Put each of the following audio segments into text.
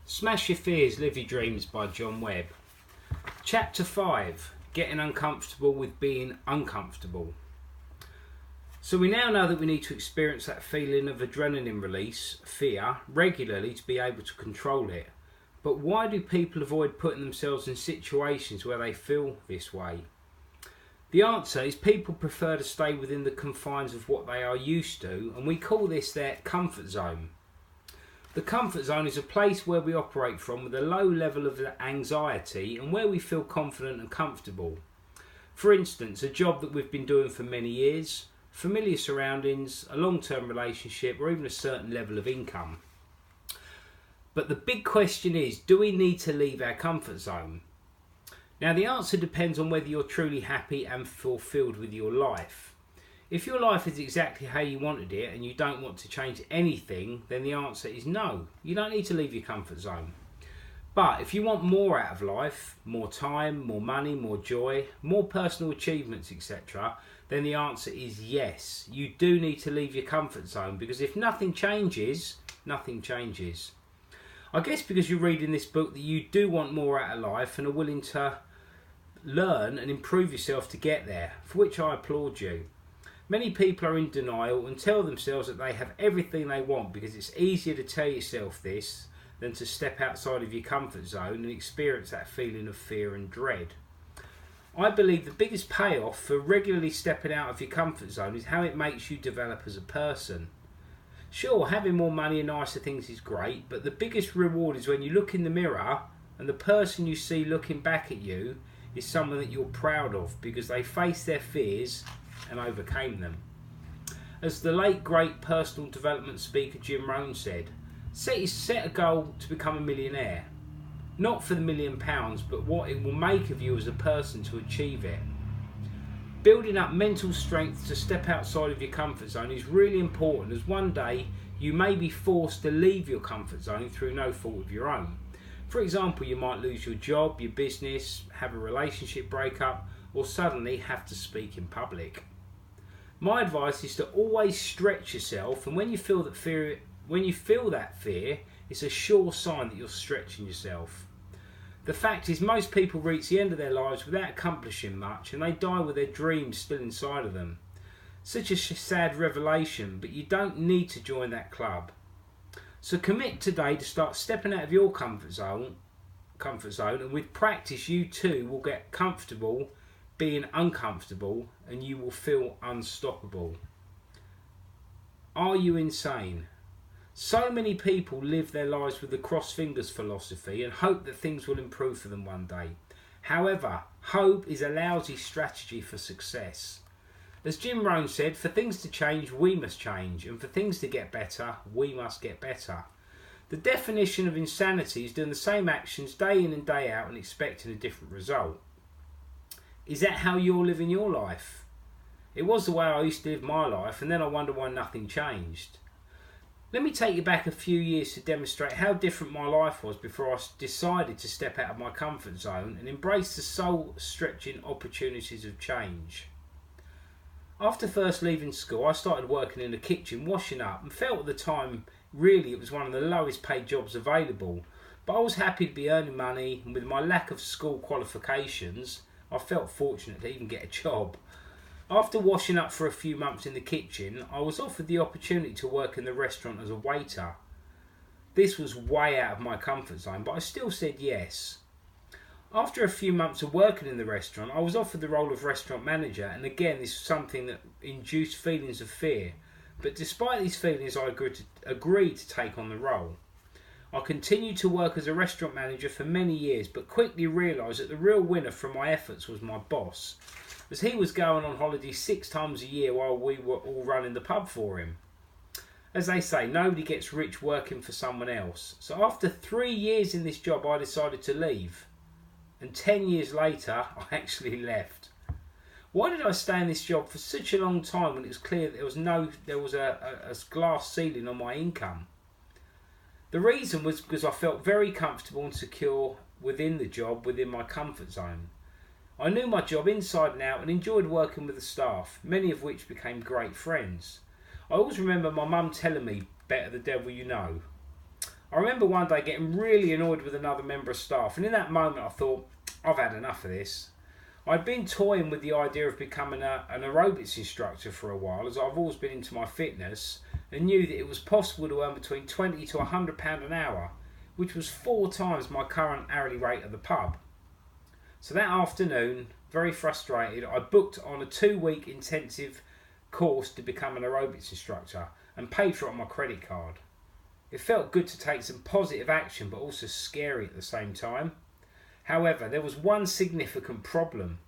Smash Your Fears, Live Your Dreams by John Webb. Chapter 5. Getting uncomfortable with being uncomfortable. So we now know that we need to experience that feeling of adrenaline release, fear, regularly to be able to control it. But why do people avoid putting themselves in situations where they feel this way? The answer is people prefer to stay within the confines of what they are used to, and we call this their comfort zone. The comfort zone is a place where we operate from with a low level of anxiety and where we feel confident and comfortable. For instance, a job that we've been doing for many years, familiar surroundings, a long-term relationship, or even a certain level of income. But the big question is, do we need to leave our comfort zone? Now the answer depends on whether you're truly happy and fulfilled with your life. If your life is exactly how you wanted it and you don't want to change anything, then the answer is no. You don't need to leave your comfort zone. But if you want more out of life, more time, more money, more joy, more personal achievements, etc., then the answer is yes. You do need to leave your comfort zone, because if nothing changes, nothing changes. I guess because you're reading this book that you do want more out of life and are willing to learn and improve yourself to get there, for which I applaud you. Many people are in denial and tell themselves that they have everything they want because it's easier to tell yourself this than to step outside of your comfort zone and experience that feeling of fear and dread. I believe the biggest payoff for regularly stepping out of your comfort zone is how it makes you develop as a person. Sure, having more money and nicer things is great, but the biggest reward is when you look in the mirror and the person you see looking back at you is someone that you're proud of because they faced their fears and overcame them. As the late great personal development speaker Jim Rohn said, set a goal to become a millionaire. Not for the £1 million, but what it will make of you as a person to achieve it. Building up mental strength to step outside of your comfort zone is really important, as one day you may be forced to leave your comfort zone through no fault of your own. For example, you might lose your job, your business, have a relationship breakup, or suddenly have to speak in public. My advice is to always stretch yourself, and when you feel that fear, it's a sure sign that you're stretching yourself. The fact is, most people reach the end of their lives without accomplishing much, and they die with their dreams still inside of them. Such a sad revelation, but you don't need to join that club. So commit today to start stepping out of your comfort zone, and with practice you too will get comfortable being uncomfortable, and you will feel unstoppable. Are you insane? So many people live their lives with the cross fingers philosophy and hope that things will improve for them one day. However, hope is a lousy strategy for success. As Jim Rohn said, for things to change, we must change, and for things to get better, we must get better. The definition of insanity is doing the same actions day in and day out and expecting a different result. Is that how you're living your life? It was the way I used to live my life, and then I wonder why nothing changed. Let me take you back a few years to demonstrate how different my life was before I decided to step out of my comfort zone and embrace the soul-stretching opportunities of change. After first leaving school, I started working in the kitchen, washing up, and felt at the time really it was one of the lowest paid jobs available. But I was happy to be earning money, and with my lack of school qualifications, I felt fortunate to even get a job. After washing up for a few months in the kitchen, I was offered the opportunity to work in the restaurant as a waiter. This was way out of my comfort zone, but I still said yes. After a few months of working in the restaurant, I was offered the role of restaurant manager, and again this was something that induced feelings of fear. But despite these feelings, I agreed to take on the role. I continued to work as a restaurant manager for many years, but quickly realised that the real winner from my efforts was my boss, as he was going on holiday 6 times a year while we were all running the pub for him. As they say, nobody gets rich working for someone else. So after 3 years in this job, I decided to leave. And 10 years later, I actually left. Why did I stay in this job for such a long time when it was clear that there was a glass ceiling on my income? The reason was because I felt very comfortable and secure within the job, within my comfort zone. I knew my job inside and out and enjoyed working with the staff, many of which became great friends. I always remember my mum telling me, better the devil you know. I remember one day getting really annoyed with another member of staff, and in that moment I thought, I've had enough of this. I'd been toying with the idea of becoming an aerobics instructor for a while, as I've always been into my fitness, and knew that it was possible to earn between £20 to £100 an hour, which was 4 times my current hourly rate at the pub. So that afternoon, very frustrated, I booked on a 2-week intensive course to become an aerobics instructor and paid for it on my credit card. It felt good to take some positive action, but also scary at the same time. However, there was one significant problem.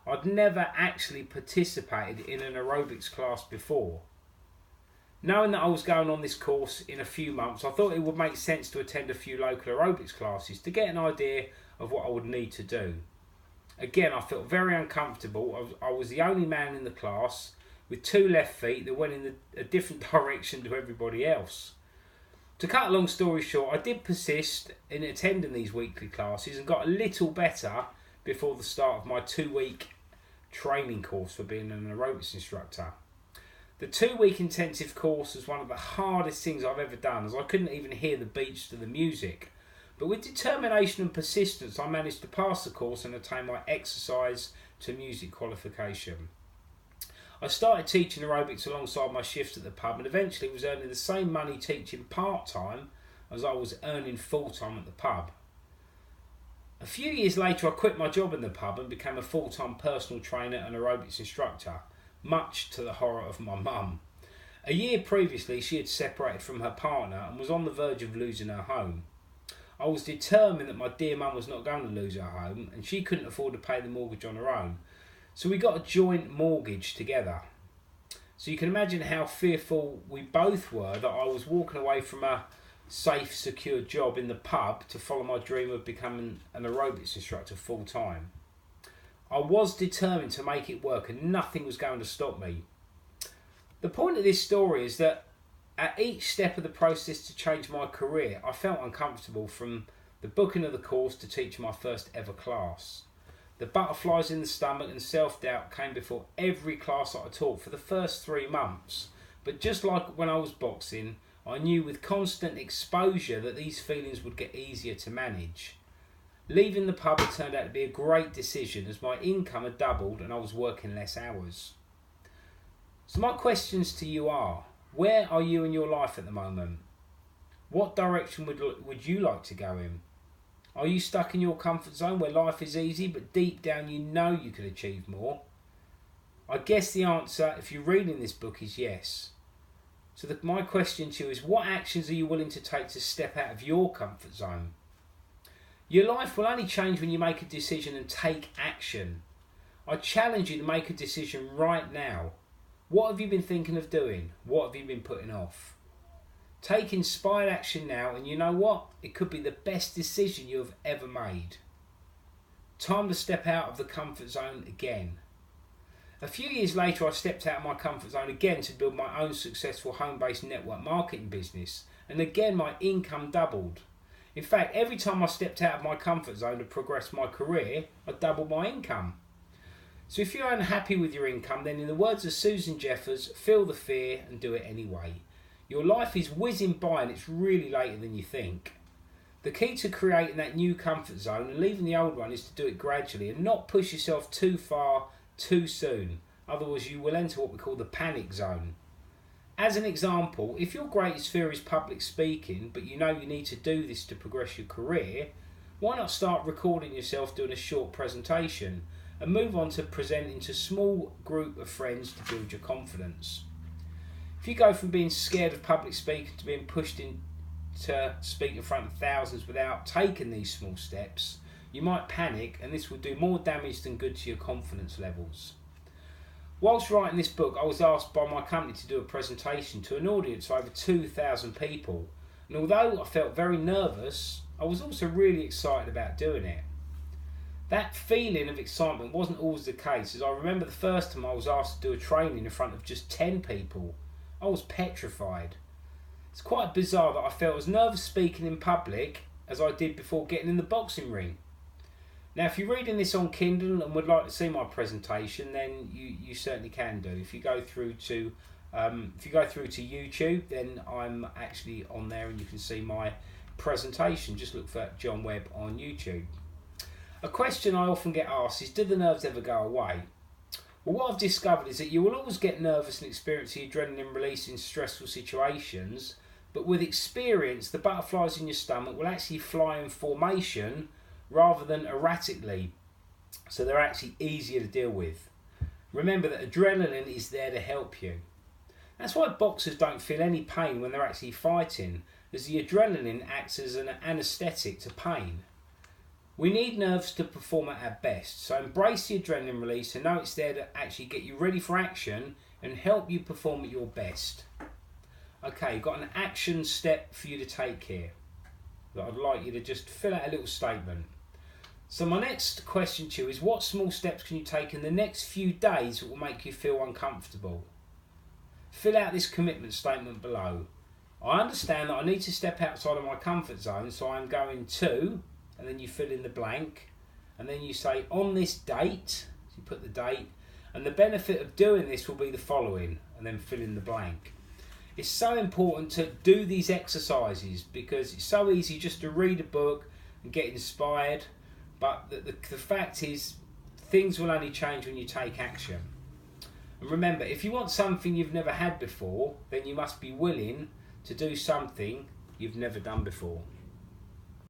I'd never actually participated in an aerobics class before. Knowing that I was going on this course in a few months, I thought it would make sense to attend a few local aerobics classes to get an idea of what I would need to do. Again, I felt very uncomfortable. I was the only man in the class with 2 left feet that went in a different direction to everybody else. To cut a long story short, I did persist in attending these weekly classes and got a little better before the start of my 2-week training course for being an aerobics instructor. The 2-week intensive course was one of the hardest things I've ever done, as I couldn't even hear the beats to the music. But with determination and persistence, I managed to pass the course and attain my exercise to music qualification. I started teaching aerobics alongside my shifts at the pub, and eventually was earning the same money teaching part-time as I was earning full-time at the pub. A few years later, I quit my job in the pub and became a full-time personal trainer and aerobics instructor, much to the horror of my mum. A year previously, she had separated from her partner and was on the verge of losing her home. I was determined that my dear mum was not going to lose her home, and she couldn't afford to pay the mortgage on her own. So we got a joint mortgage together. So you can imagine how fearful we both were that I was walking away from a safe, secure job in the pub to follow my dream of becoming an aerobics instructor full time. I was determined to make it work, and nothing was going to stop me. The point of this story is that at each step of the process to change my career, I felt uncomfortable, from the booking of the course to teaching my first ever class. The butterflies in the stomach and self-doubt came before every class that I taught for the first 3 months. But just like when I was boxing, I knew with constant exposure that these feelings would get easier to manage. Leaving the pub had turned out to be a great decision, as my income had doubled and I was working less hours. So my questions to you are, where are you in your life at the moment? What direction would you like to go in? Are you stuck in your comfort zone where life is easy, but deep down you know you could achieve more? I guess the answer, if you're reading this book, is yes. So my question to you is, what actions are you willing to take to step out of your comfort zone? Your life will only change when you make a decision and take action. I challenge you to make a decision right now. What have you been thinking of doing? What have you been putting off? Take inspired action now, and you know what? It could be the best decision you have ever made. Time to step out of the comfort zone again. A few years later, I stepped out of my comfort zone again to build my own successful home-based network marketing business, and again my income doubled. In fact, every time I stepped out of my comfort zone to progress my career, I doubled my income. So if you're unhappy with your income, then in the words of Susan Jeffers, feel the fear and do it anyway. Your life is whizzing by and it's really later than you think. The key to creating that new comfort zone and leaving the old one is to do it gradually and not push yourself too far too soon. Otherwise you will enter what we call the panic zone. As an example, if your greatest fear is public speaking, but you know you need to do this to progress your career, why not start recording yourself doing a short presentation and move on to presenting to a small group of friends to build your confidence? If you go from being scared of public speaking to being pushed in to speak in front of thousands without taking these small steps, you might panic, and this will do more damage than good to your confidence levels. Whilst writing this book, I was asked by my company to do a presentation to an audience of over 2,000 people, and although I felt very nervous, I was also really excited about doing it. That feeling of excitement wasn't always the case, as I remember the first time I was asked to do a training in front of just 10 people. I was petrified. It's quite bizarre that I felt as nervous speaking in public as I did before getting in the boxing ring. Now, if you're reading this on Kindle and would like to see my presentation, then you certainly can do. If you go through to YouTube, then I'm actually on there, and you can see my presentation. Just look for John Webb on YouTube. A question I often get asked is, do the nerves ever go away? Well, what I've discovered is that you will always get nervous and experience the adrenaline release in stressful situations, but with experience, the butterflies in your stomach will actually fly in formation rather than erratically, so they're actually easier to deal with. Remember that adrenaline is there to help you. That's why boxers don't feel any pain when they're actually fighting, as the adrenaline acts as an anaesthetic to pain. We need nerves to perform at our best, so embrace the adrenaline release and know it's there to actually get you ready for action and help you perform at your best. Okay, got an action step for you to take here that I'd like you to just fill out a little statement. So my next question to you is, what small steps can you take in the next few days that will make you feel uncomfortable? Fill out this commitment statement below. I understand that I need to step outside of my comfort zone, so I'm going to, and then you fill in the blank, and then you say on this date, so you put the date, and the benefit of doing this will be the following, and then fill in the blank. It's so important to do these exercises because it's so easy just to read a book and get inspired, but the fact is things will only change when you take action. And remember, if you want something you've never had before, then you must be willing to do something you've never done before.